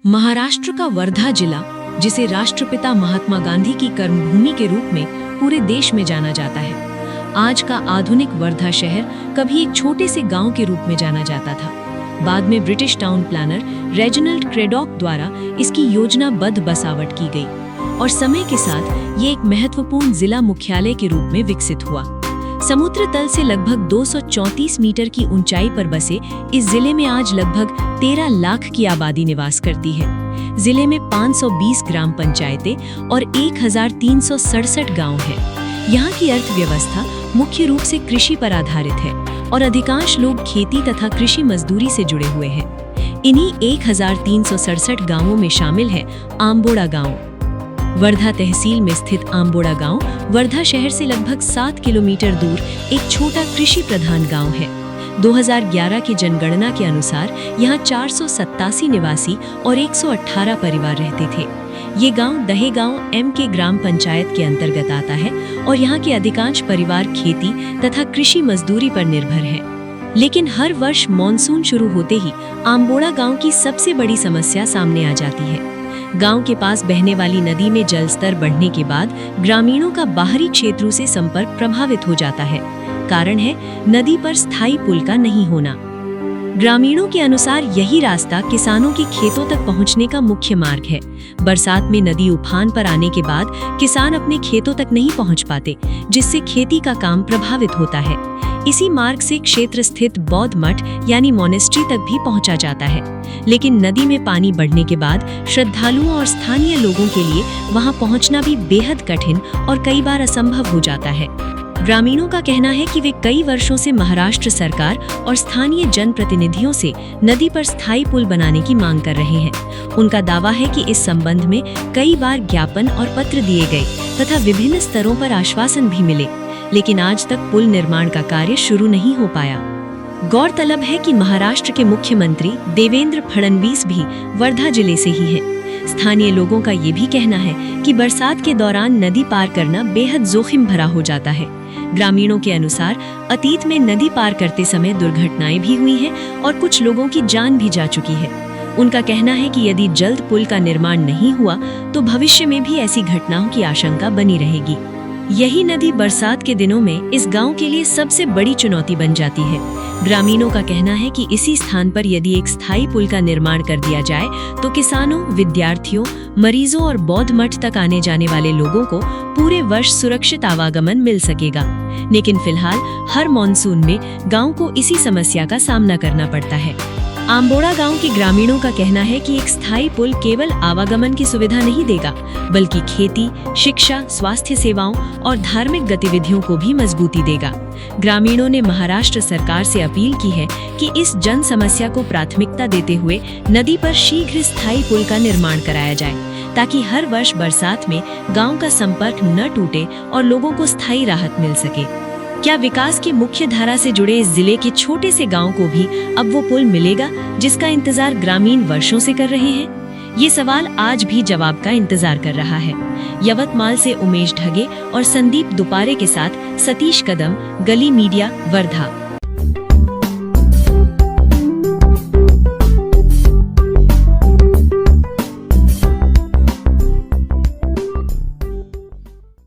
महाराष्ट्र का वर्धा जिला, जिसे राष्ट्रपिता महात्मा गांधी की कर्मभूमि के रूप में पूरे देश में जाना जाता है, आज का आधुनिक वर्धा शहर कभी एक छोटे से गांव के रूप में जाना जाता था। बाद में ब्रिटिश टाउन प्लानर रेजिनाल्ड क्रेडॉक द्वारा इसकी योजनाबद्ध बसावट की गई और समय के साथ ये एक महत्वपूर्ण जिला मुख्यालय के रूप में विकसित हुआ। समुद्र तल से लगभग 234 मीटर की ऊंचाई पर बसे इस जिले में आज लगभग 13 लाख की आबादी निवास करती है। जिले में 520 ग्राम पंचायतें और 1367 गांव हैं। यहाँ की अर्थव्यवस्था मुख्य रूप से कृषि पर आधारित है और अधिकांश लोग खेती तथा कृषि मजदूरी से जुड़े हुए हैं। इन्हीं 1367 गांवों में शामिल है आंबोड़ा गांव। वर्धा तहसील में स्थित आंबोड़ा गांव वर्धा शहर से लगभग 7 किलोमीटर दूर एक छोटा कृषि प्रधान गांव है। 2011 की जनगणना के अनुसार यहाँ 487 निवासी और 118 परिवार रहते थे। ये गांव दहेगांव एम के ग्राम पंचायत के अंतर्गत आता है और यहाँ के अधिकांश परिवार खेती तथा कृषि मजदूरी पर निर्भर हैं। लेकिन हर वर्ष मानसून शुरू होते ही आंबोड़ा गांव की सबसे बड़ी समस्या सामने आ जाती है। गांव के पास बहने वाली नदी में जलस्तर बढ़ने के बाद ग्रामीणों का बाहरी क्षेत्रों से संपर्क प्रभावित हो जाता है। कारण है नदी पर स्थायी पुल का नहीं होना। ग्रामीणों के अनुसार यही रास्ता किसानों के खेतों तक पहुंचने का मुख्य मार्ग है। बरसात में नदी उफान पर आने के बाद किसान अपने खेतों तक नहीं पहुंच पाते, जिससे खेती का काम प्रभावित होता है। इसी मार्ग से क्षेत्र स्थित बौद्ध मठ यानी मोनेस्ट्री तक भी पहुंचा जाता है। लेकिन नदी में पानी बढ़ने के बाद श्रद्धालुओं और स्थानीय लोगों के लिए वहां पहुंचना भी बेहद कठिन और कई बार असंभव हो जाता है। ग्रामीणों का कहना है कि वे कई वर्षों से महाराष्ट्र सरकार और स्थानीय जनप्रतिनिधियों से नदी पर स्थायी पुल बनाने की मांग कर रहे हैं। उनका दावा है कि इस संबंध में कई बार ज्ञापन और पत्र दिए गए तथा विभिन्न स्तरों पर आश्वासन भी मिले, लेकिन आज तक पुल निर्माण का कार्य शुरू नहीं हो पाया। गौरतलब है कि महाराष्ट्र के मुख्यमंत्री देवेंद्र फडणवीस भी वर्धा जिले से ही हैं। स्थानीय लोगों का ये भी कहना है कि बरसात के दौरान नदी पार करना बेहद जोखिम भरा हो जाता है। ग्रामीणों के अनुसार अतीत में नदी पार करते समय दुर्घटनाएं भी हुई हैं और कुछ लोगों की जान भी जा चुकी है। उनका कहना है कि यदि जल्द पुल का निर्माण नहीं हुआ तो भविष्य में भी ऐसी घटनाओं की आशंका बनी रहेगी। यही नदी बरसात के दिनों में इस गांव के लिए सबसे बड़ी चुनौती बन जाती है। ग्रामीणों का कहना है कि इसी स्थान पर यदि एक स्थायी पुल का निर्माण कर दिया जाए तो किसानों, विद्यार्थियों, मरीजों और बौद्ध मठ तक आने जाने वाले लोगों को पूरे वर्ष सुरक्षित आवागमन मिल सकेगा। लेकिन फिलहाल हर मानसून में गांव को इसी समस्या का सामना करना पड़ता है। आंबोड़ा गांव के ग्रामीणों का कहना है कि एक स्थायी पुल केवल आवागमन की सुविधा नहीं देगा, बल्कि खेती, शिक्षा, स्वास्थ्य सेवाओं और धार्मिक गतिविधियों को भी मजबूती देगा। ग्रामीणों ने महाराष्ट्र सरकार से अपील की है कि इस जन समस्या को प्राथमिकता देते हुए नदी पर शीघ्र स्थायी पुल का निर्माण कराया जाए, ताकि हर वर्ष बरसात में गांव का संपर्क न टूटे और लोगों को स्थायी राहत मिल सके। क्या विकास की मुख्य धारा से जुड़े इस जिले के छोटे से गांव को भी अब वो पुल मिलेगा जिसका इंतजार ग्रामीण वर्षों से कर रहे हैं? ये सवाल आज भी जवाब का इंतजार कर रहा है। यवतमाल से उमेश ढगे और संदीप दुपारे के साथ सतीश कदम, गली मीडिया, वर्धा।